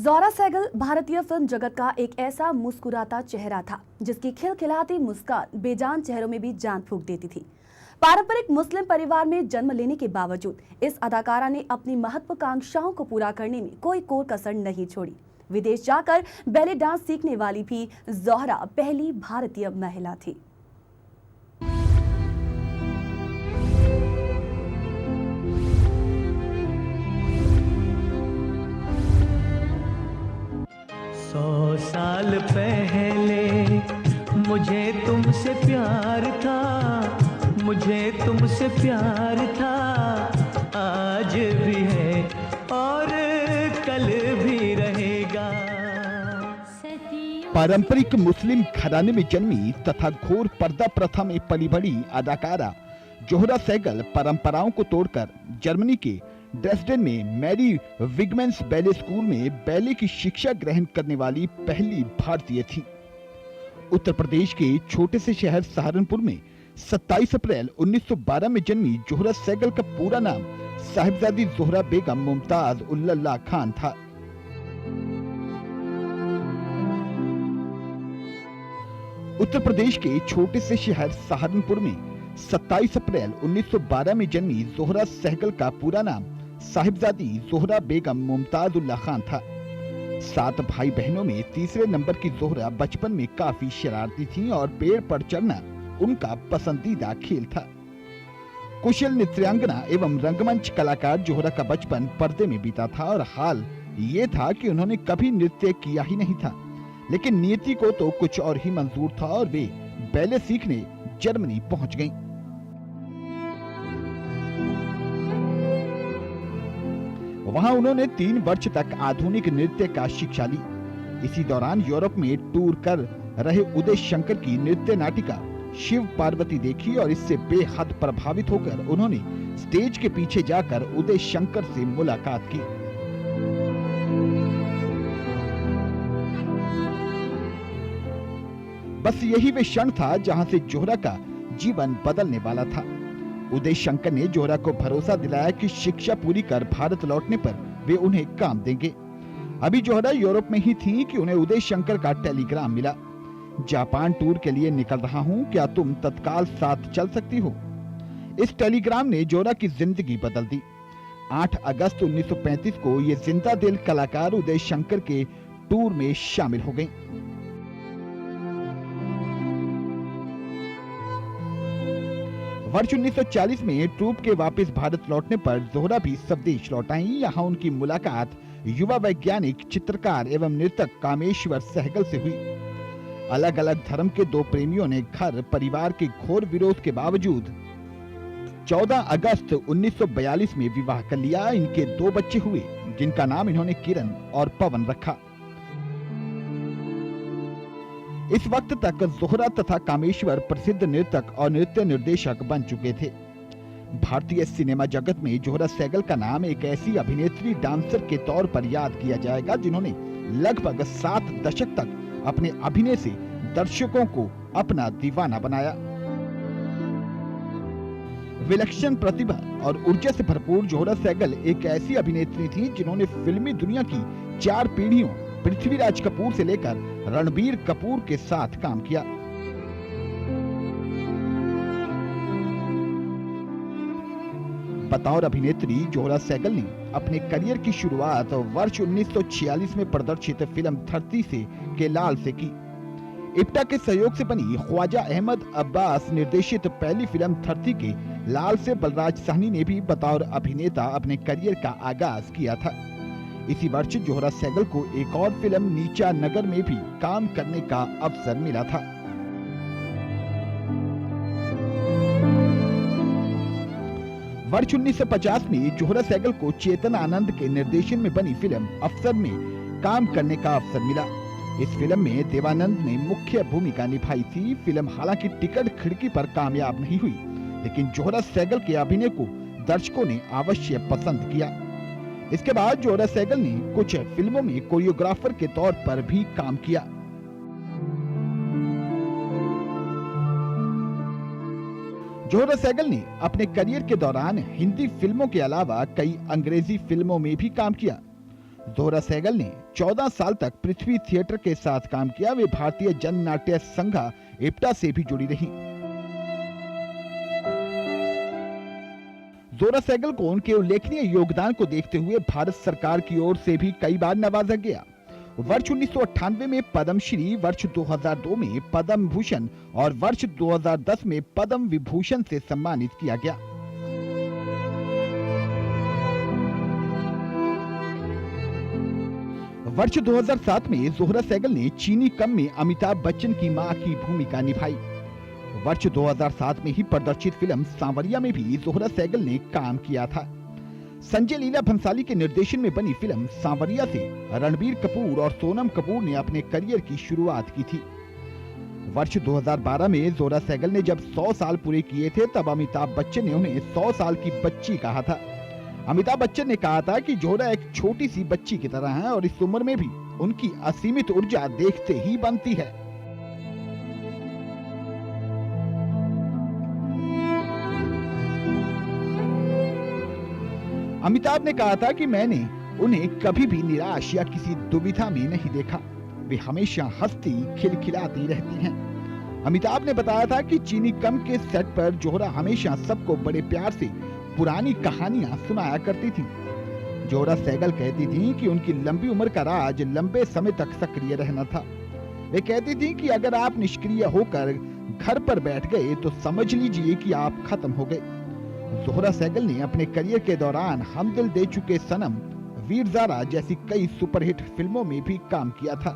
ज़ोहरा सहगल भारतीय फिल्म जगत का एक ऐसा मुस्कुराता चेहरा था जिसकी खिलखिलाती मुस्कान बेजान चेहरों में भी जान फूंक देती थी। पारंपरिक मुस्लिम परिवार में जन्म लेने के बावजूद इस अदाकारा ने अपनी महत्वाकांक्षाओं को पूरा करने में कोई कोर कसर नहीं छोड़ी। विदेश जाकर बैले डांस सीखने वाली भी ज़ोहरा पहली भारतीय महिला थी। सौ साल पहले मुझे तुमसे प्यार था, मुझे तुमसे प्यार था, आज भी है और कल भी रहेगा। पारंपरिक मुस्लिम घराने में जन्मी तथा घोर पर्दा प्रथा में पली बड़ी अदाकारा ज़ोहरा सहगल परंपराओं को तोड़कर जर्मनी के ड्रेसडेन में मैरी विगमेंस बैले स्कूल में बैले की शिक्षा ग्रहण करने वाली पहली भारतीय थी। उत्तर प्रदेश के छोटे से शहर सहारनपुर में 27 अप्रैल 1912 में जन्मी ज़ोहरा सहगल का पूरा नाम साहिबजादी ज़ोहरा बेगम मुमताज उल्लाह खान था। उत्तर प्रदेश के छोटे से शहर सहारनपुर में 27 अप्रैल 1912 में जन्मी ज़ोहरा सहगल का पूरा नाम साहिबजादी ज़ोहरा बेगम मुमताज उल्लाह खान था। 7 भाई बहनों में तीसरे नंबर की ज़ोहरा बचपन में काफी शरारती थी और पेड़ पर चढ़ना उनका पसंदीदा खेल था। कुशल नृत्यांगना एवं रंगमंच कलाकार ज़ोहरा का बचपन पर्दे में बीता था और हाल ये था कि उन्होंने कभी नृत्य किया ही नहीं था, लेकिन नियति को तो कुछ और ही मंजूर था और वे बैले सीखने जर्मनी पहुंच गईं। वहां उन्होंने 3 वर्ष तक आधुनिक नृत्य का शिक्षा ली। इसी दौरान यूरोप में टूर कर रहे उदय शंकर की नृत्य नाटिका शिव पार्वती देखी और इससे बेहद प्रभावित होकर उन्होंने स्टेज के पीछे जाकर उदय शंकर से मुलाकात की। बस यही वे क्षण था जहां से ज़ोहरा का जीवन बदलने वाला था। उदय शंकर ने ज़ोहरा को भरोसा दिलाया कि शिक्षा पूरी कर भारत लौटने पर वे उन्हें काम देंगे। अभी ज़ोहरा यूरोप में ही थी कि उन्हें उदय शंकर का टेलीग्राम मिला। जापान टूर के लिए निकल रहा हूं, क्या तुम तत्काल साथ चल सकती हो? इस टेलीग्राम ने ज़ोहरा की जिंदगी बदल दी। 8 अगस्त 1935 को ये जिंदा दिल कलाकार उदय शंकर के टूर में शामिल हो गयी। वर्ष 1940 में ट्रूप के वापस भारत लौटने पर ज़ोहरा भी स्वदेश लौट आईं। यहाँ उनकी मुलाकात युवा वैज्ञानिक, चित्रकार एवं नृतक कामेश्वर सहगल से हुई। अलग अलग धर्म के 2 प्रेमियों ने घर परिवार के घोर विरोध के बावजूद 14 अगस्त 1942 में विवाह कर लिया। इनके 2 बच्चे हुए जिनका नाम इन्होंने किरण और पवन रखा। इस वक्त तक ज़ोहरा तथा कामेश्वर प्रसिद्ध नृतक और नृत्य निर्देशक बन चुके थे। भारतीय सिनेमा जगत में ज़ोहरा सहगल का नाम एक ऐसी अभिनेत्री डांसर के तौर पर याद किया जाएगा जिन्होंने लगभग 7 दशक तक अपने अभिनय से दर्शकों को अपना दीवाना बनाया। विलक्षण प्रतिभा और ऊर्जा से भरपूर ज़ोहरा सहगल एक ऐसी अभिनेत्री थी जिन्होंने फिल्मी दुनिया की 4 पीढ़ियों पृथ्वीराज कपूर से लेकर रणबीर कपूर के साथ काम किया। बतौर अभिनेत्री ज़ोहरा सहगल ने अपने करियर की शुरुआत वर्ष 1946 में प्रदर्शित फिल्म धरती से के लाल से की। इप्टा के सहयोग से बनी ख्वाजा अहमद अब्बास निर्देशित पहली फिल्म धरती के लाल से बलराज साहनी ने भी बतौर अभिनेता अपने करियर का आगाज किया था। इसी वर्ष ज़ोहरा सहगल को एक और फिल्म नीचा नगर में भी काम करने का अवसर मिला था। वर्ष 1950 में ज़ोहरा सहगल को चेतन आनंद के निर्देशन में बनी फिल्म अफसर में काम करने का अवसर मिला। इस फिल्म में देवानंद ने मुख्य भूमिका निभाई थी। फिल्म हालांकि टिकट खिड़की पर कामयाब नहीं हुई, लेकिन ज़ोहरा सहगल के अभिनय को दर्शकों ने अवश्य पसंद किया। इसके बाद ज़ोहरा सहगल ने कुछ फिल्मों में कोरियोग्राफर के तौर पर भी काम किया। ज़ोहरा सहगल ने अपने करियर के दौरान हिंदी फिल्मों के अलावा कई अंग्रेजी फिल्मों में भी काम किया। ज़ोहरा सहगल ने 14 साल तक पृथ्वी थिएटर के साथ काम किया। वे भारतीय जन नाट्य संघ इप्टा से भी जुड़ी रही। ज़ोहरा सहगल को उनके उल्लेखनीय योगदान को देखते हुए भारत सरकार की ओर से भी कई बार नवाजा गया। वर्ष 1998 में पद्मश्री, वर्ष 2002 में पद्म भूषण और वर्ष 2010 में पद्म विभूषण से सम्मानित किया गया। वर्ष 2007 में ज़ोहरा सहगल ने चीनी कम में अमिताभ बच्चन की मां की भूमिका निभाई। वर्ष 2007 में ही प्रदर्शित फिल्म सांवरिया में भी ज़ोहरा सहगल ने काम किया था। संजय लीला भंसाली के निर्देशन में बनी फिल्म सांवरिया से रणबीर कपूर और सोनम कपूर ने अपने करियर की शुरुआत की थी। वर्ष 2012 में ज़ोहरा सहगल ने जब 100 साल पूरे किए थे, तब अमिताभ बच्चन ने उन्हें 100 साल की बच्ची कहा था। अमिताभ बच्चन ने कहा था कि ज़ोहरा एक छोटी सी बच्ची की तरह है और इस उम्र में भी उनकी असीमित ऊर्जा देखते ही बनती है। अमिताभ ने कहा था कि मैंने उन्हें कभी भी निराश या किसी दुविधा में नहीं देखा। वे हमेशा हंसती खिलखिलाती रहती हैं। अमिताभ ने बताया था कि चीनी कम के सेट पर ज़ोहरा हमेशा सबको बड़े प्यार से पुरानी कहानियां सुनाया करती थी। ज़ोहरा सहगल कहती थी कि उनकी लंबी उम्र का राज लंबे समय तक सक्रिय रहना था। वे कहती थी कि अगर आप निष्क्रिय होकर घर पर बैठ गए तो समझ लीजिए कि आप खत्म हो गए। ज़ोहरा सहगल ने अपने करियर के दौरान हम दिल दे चुके सनम, वीर ज़ारा जैसी कई सुपरहिट फिल्मों में भी काम किया था।